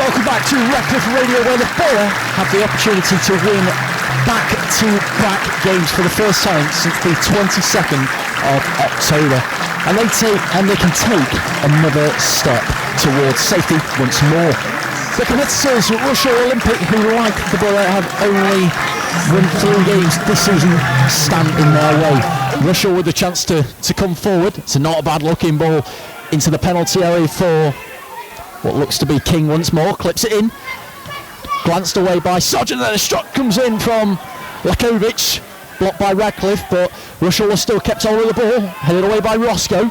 welcome back to Radcliffe Radio, where the Borough have the opportunity to win back-to-back games for the first time since the 22nd of October. And they can take another step towards safety once more. The competitors, Rushall Olympic, who like the Borough have only won 3 games this season, stand in their way. Rushall with the chance to come forward. It's not a bad looking ball into the penalty area for what looks to be King once more. Clips it in. Glanced away by Sargent, and then a struck comes in from Lakovic. Blocked by Radcliffe, but Rushall was still kept hold of the ball. Headed away by Roscoe.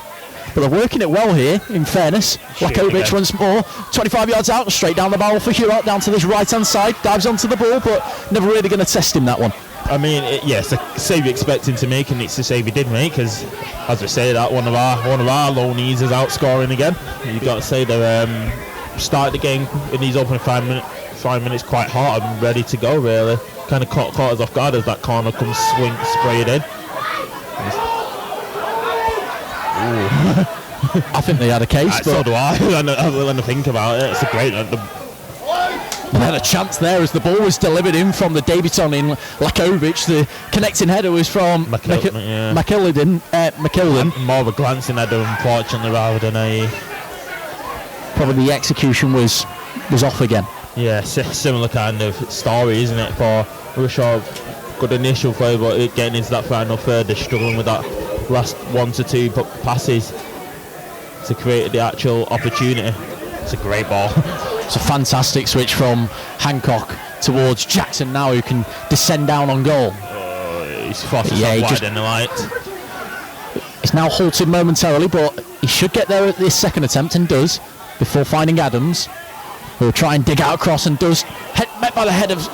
But they're working it well here, in fairness. Lakovic once more. 25 yards out, straight down the barrel for Hurok, down to this right-hand side. Dives onto the ball, but never really going to test him, that one. I mean, it's a save you expect him to make, and it's the save he did make, because, as we say, that one of our low-knees is outscoring again. You've got to say they started the game in these opening 5 minutes quite hot and ready to go, really. Kind of caught us off guard as that corner comes sprayed in. I think they had a case. So do I. When I think about it, it's a great. They had a chance there as the ball was delivered in from the debutant in Lakovic. The connecting header was from McKilden. More of a glancing header, unfortunately, rather than a. Probably the execution was off again. Yeah, similar kind of story, isn't it, for Rushall? Good initial play, but getting into that final third, they're struggling with that last 1 to 2 passes to create the actual opportunity. It's a great ball. It's a fantastic switch from Hancock towards Jackson now, who can descend down on goal. He's forced himself wide in the light. He's now halted momentarily, but he should get there at this second attempt, and does, before finding Adams, who will try and dig out across, and does, met by the head of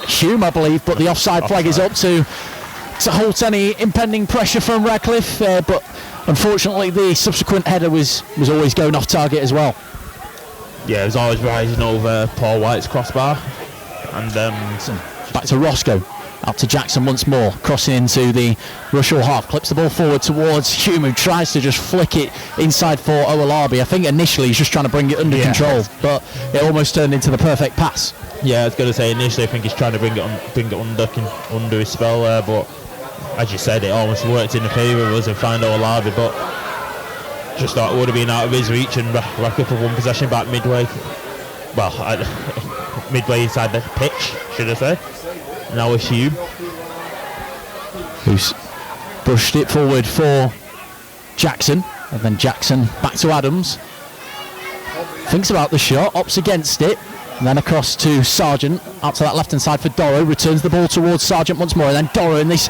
Hume, I believe, but the offside flag is up to halt any impending pressure from Radcliffe, but unfortunately the subsequent header was always going off target as well. Yeah, it was always rising over Paul White's crossbar. And back to Roscoe, out to Jackson once more, crossing into the Rushall half, clips the ball forward towards Hume, who tries to just flick it inside for Owolabi. I think initially he's just trying to bring it under control, but it almost turned into the perfect pass. Yeah, I was going to say initially I think he's trying to bring it under his spell there, but as you said, it almost worked in the favour of us and find Owolabi, but just thought it would have been out of his reach, and Radcliffe have won possession back midway. Well, midway inside the pitch, should I say. Now it's Hume, who's pushed it forward for Jackson, and then Jackson back to Adams. Thinks about the shot, opts against it, and then across to Sargent, out to that left-hand side for Dorrow, returns the ball towards Sargent once more, and then Dorrow in this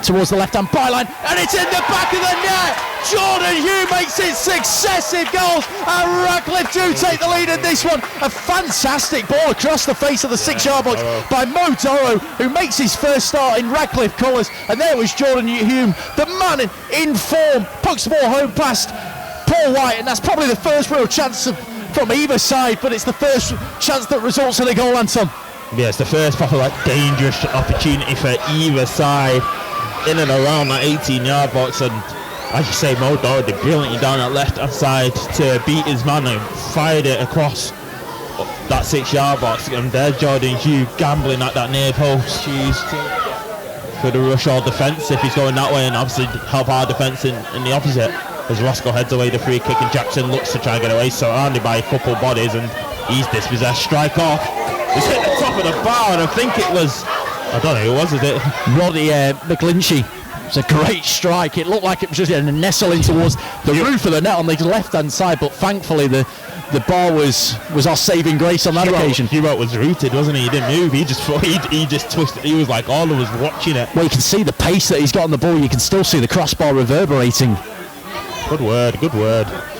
towards the left-hand byline, and it's in the back of the net! Jordan Hume makes it successive goals, and Radcliffe do take the lead in this one. A fantastic ball across the face of the 6-yard box by Mo Dorrow, who makes his first start in Radcliffe colours, and there was Jordan Hume, the man in form, pokes the ball home past Paul White, and that's probably the first real chance from either side, but it's the first chance that results in a goal, Anton. Yeah, it's the first proper dangerous opportunity for either side in and around that 18-yard box, and as you say, Mo Dorrow did brilliantly down that left-hand side to beat his man and fired it across that 6-yard box, and there's Jordan Hume gambling at that near post for the Rushall defence if he's going that way, and obviously help our defence in the opposite. As Roscoe heads away the free kick, and Jackson looks to try and get away, surrounded by a couple of bodies, and he's dispossessed. Strike off. It's hit the top of the bar, and I think it was, I don't know who it was, is it? Roddy McGlinchey. It's a great strike. It looked like it was just nestling towards the roof of the net on the left-hand side, but thankfully the bar was our saving grace on that occasion. Hurok was rooted, wasn't he? He didn't move. He just twisted. He was like all of us watching it. Well, you can see the pace that he's got on the ball. You can still see the crossbar reverberating. Good word.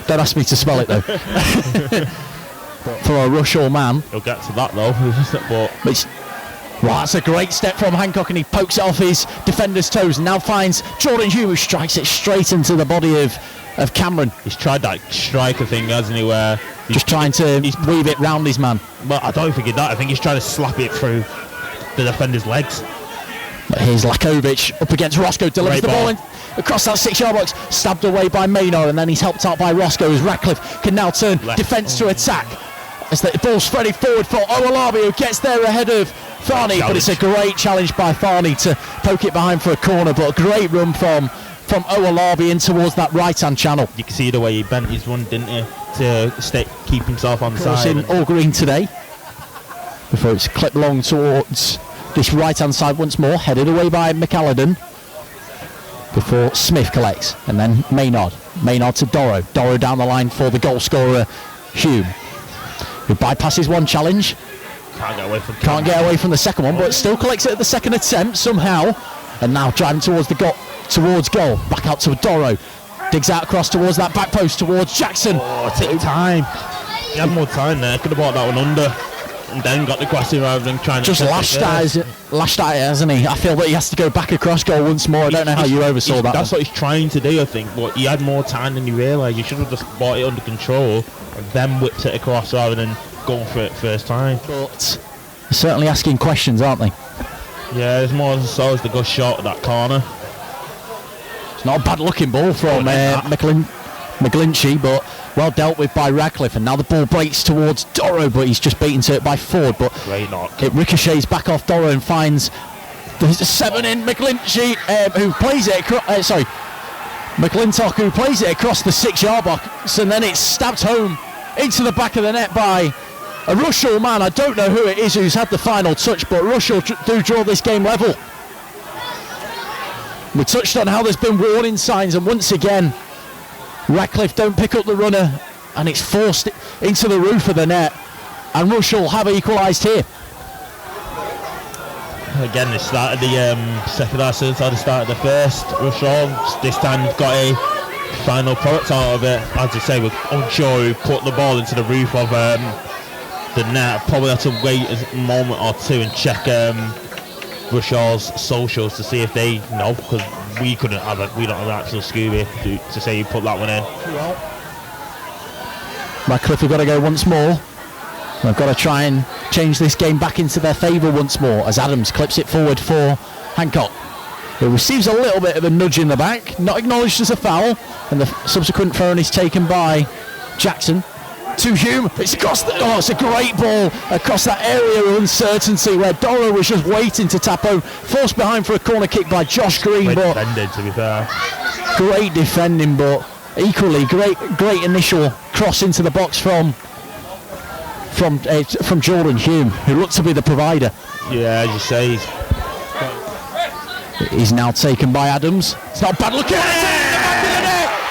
Don't ask me to spell it though. For a Rushall man. He'll get to that though. Well, that's a great step from Hancock, and he pokes it off his defender's toes, and now finds Jordan Hume, who strikes it straight into the body of Cameron. He's tried that striker thing, hasn't he, where just trying to weave it round his man. Well, I don't think he did that. I think he's trying to slap it through the defender's legs. But here's Lakovic up against Roscoe, delivers the ball in across that 6-yard box, stabbed away by Maynard, and then he's helped out by Roscoe as Radcliffe can now turn defence to attack. as the ball's spreading forward for Owolabi, who gets there ahead of Farney, but it's a great challenge by Farney to poke it behind for a corner, but a great run from Owolabi in towards that right-hand channel. You can see the way he bent his run, didn't he, to keep himself on the side. In all green today, before it's clipped long towards this right-hand side once more, headed away by McAlladon, before Smith collects, and then Maynard to Doro down the line for the goal scorer Hume, who bypasses one challenge, can't get away from the second one, but still collects it at the second attempt somehow, and now driving towards goal, back out to Doro, digs out across towards that back post towards Jackson. Take time, he had more time there, could have brought that one under and then got the crossing rather than trying to just lashed at it, hasn't he? I feel that he has to go back across goal once more. I don't know how you oversaw that. That's what he's trying to do, I think, but he had more time than he realised. He should have just brought it under control and then whipped it across rather than going for it first time. But they're certainly asking questions, aren't they? Yeah, there's more than so as the good shot at that corner. It's not a bad looking ball from McGlinchey, but well dealt with by Radcliffe, and now the ball breaks towards Doro, but he's just beaten to it by Ford, but it ricochets back off Doro and finds the 7 in McGlinchey, who plays it McClintock, who plays it across the 6-yard box, and then it's stabbed home into the back of the net by a Rushall man. I don't know who it is who's had the final touch, but Rushall do draw this game level. We touched on how there's been warning signs, and once again Radcliffe don't pick up the runner, and it's forced into the roof of the net, and Rushall have equalised here. Again, they started the second half since they started the first. Rushall this time got a final product out of it. As I say, we're unsure who put the ball into the roof of the net. Probably have to wait a moment or two and check Rushall's socials to see if they know, because we don't have an actual Scooby to say who put that one in. Radcliffe have got to go once more. They've got to try and change this game back into their favour once more, as Adams clips it forward for Hancock, who receives a little bit of a nudge in the back, not acknowledged as a foul, and the subsequent throw is taken by Jackson to Hume. It's across it's a great ball across that area of uncertainty where Doro was just waiting to tap home, forced behind for a corner kick by Josh Green. Great defending, to be fair. Great defending, but equally great initial cross into the box from Jordan Hume, who looked to be the provider. Yeah, as you say, he's now taken by Adams. It's not bad looking.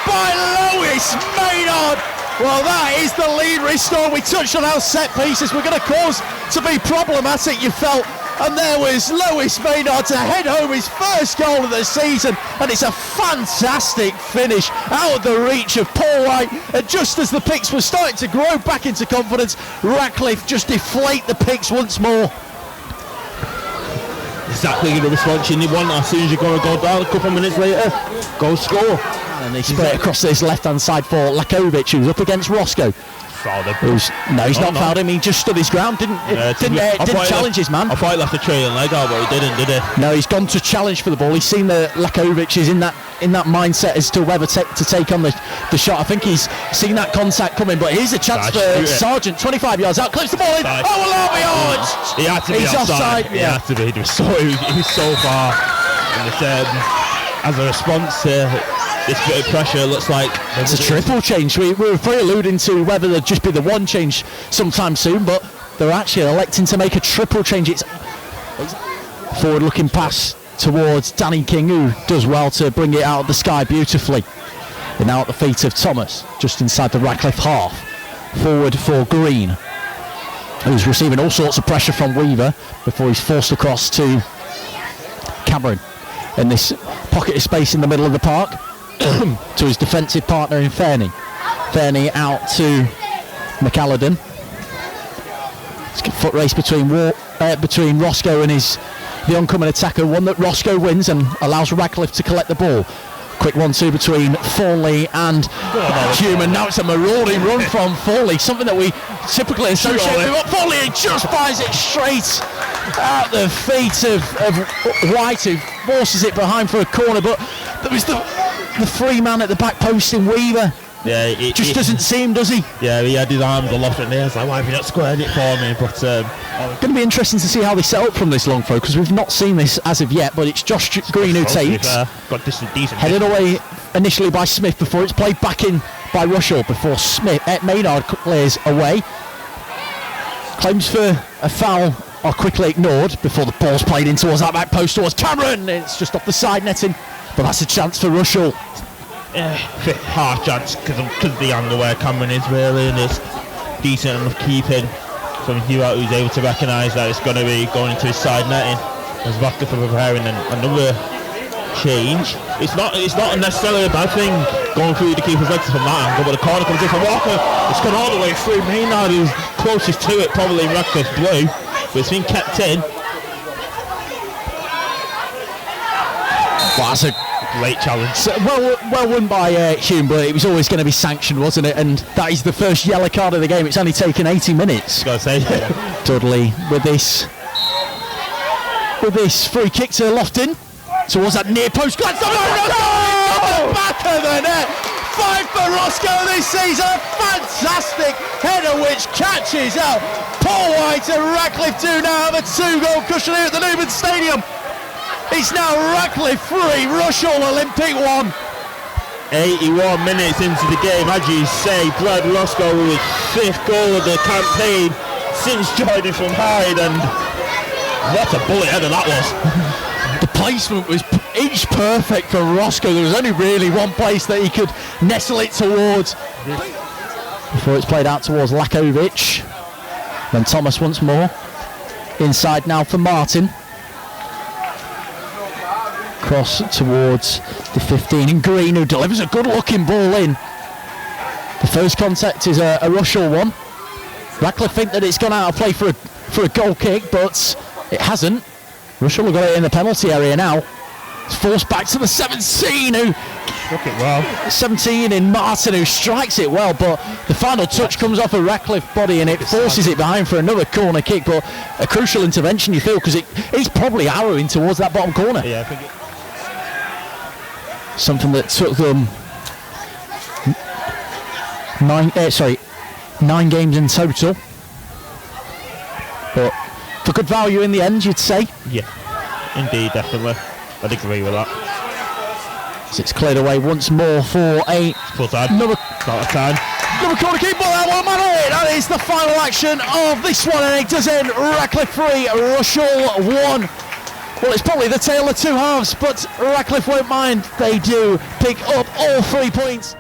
By Lewis Maynard. Well, that is the lead restore. We touched on how set pieces were going to cause to be problematic, you felt. And there was Lewis Maynard to head home his first goal of the season. And it's a fantastic finish out of the reach of Paul White. And just as the Picts were starting to grow back into confidence, Radcliffe just deflate the Picts once more. Exactly the response you want as soon as you're going to go down. A couple of minutes later, go score. And they spray it across this left-hand side for Lakovic, who's up against Roscoe. He's not fouled him. He just stood his ground. Didn't challenge his man. I thought he left the trailing leg out, but he didn't, did he? No, he's gone to challenge for the ball. He's seen that Lakovic is in that mindset as to whether to take on the shot. I think he's seen that contact coming, but here's a chance for Sargent. 25 yards out, clips the ball in. He had to be offside. He had to be. He was so far. And as a response to this bit of pressure, looks like it's a triple change. We were alluding to whether there'd just be the one change sometime soon, but they're actually electing to make a triple change. It's forward-looking pass towards Danny King, who does well to bring it out of the sky beautifully. And now at the feet of Thomas, just inside the Radcliffe half. Forward for Green, who's receiving all sorts of pressure from Weaver before he's forced across to Cameron in this pocket of space in the middle of the park. To his defensive partner in Fairney. Fairney out to McAlladon. It's a foot race between Roscoe and the oncoming attacker, one that Roscoe wins and allows Radcliffe to collect the ball. Quick 1-2 between Fawley and Hume, and now it's a marauding run from Fawley, something that we typically associate with what Fawley just fires it straight at the feet of White, who forces it behind for a corner, but there was the free man at the back post in Weaver Yeah, just doesn't seem, does he? Yeah, he had his arms aloft in the air. It's like, why have you not squared it for me? But going to be interesting to see how they set up from this long throw, because we've not seen this as of yet. But it's Josh Green who takes. Got decent. Headed away initially by Smith before it's played back in by Rushall before Maynard clears away. Claims for a foul are quickly ignored before the ball's played in towards that back post towards Cameron. It's just off the side netting, but that's a chance for Rushall. Half chance because of the angle where Cameron is really, and it's decent enough keeping from Hewitt, who's able to recognise that it's going to be going into his side netting as Radcliffe are preparing another change. It's not necessarily a bad thing going through the keeper's legs from that angle, but the corner comes in from Walker. It's gone all the way through. Maynard is closest to it, probably Radcliffe blue, but it's been kept in. Well, that's a great challenge. So, well won by Hume, but it was always going to be sanctioned, wasn't it? And that is the first yellow card of the game. It's only taken 80 minutes. Gotta say, Dudley with this free kick to Lofton towards that near post. Back of the net. 5 for Roscoe this season. Fantastic header which catches out. Paul White and Radcliffe do now have a 2-goal cushion here at the Newman Stadium. It's now Radcliffe 3, Rushall Olympic 1. 81 minutes into the game, as you say, Brad Roscoe with his 5th goal of the campaign since joining from Hyde, and what a bullet header that was. The placement was each perfect for Roscoe. There was only really one place that he could nestle it towards before it's played out towards Lakovic. Then Thomas once more. Inside now for Martin. Cross towards the 15 and Green, who delivers a good looking ball in. The first contact is a Rushall one. Radcliffe think that it's gone out of play for a goal kick, but it hasn't. Rushall have got it in the penalty area now. It's forced back to the 17 who struck it well. 17 in Martin, who strikes it well, but the final touch comes off a Radcliffe body and it forces it behind for another corner kick, but a crucial intervention you feel, because it's probably arrowing towards that bottom corner. Yeah, I think something that took them 9 games in total, but for good value in the end, you'd say. Yeah, indeed, definitely. I'd agree with that. So it's cleared away once more for full time. Another time. Another corner kick, but that one man on it. That is the final action of this one, and it does end Radcliffe 3, Rushall 1. Well, it's probably the tale of two halves, but Radcliffe won't mind. They do pick up all 3 points.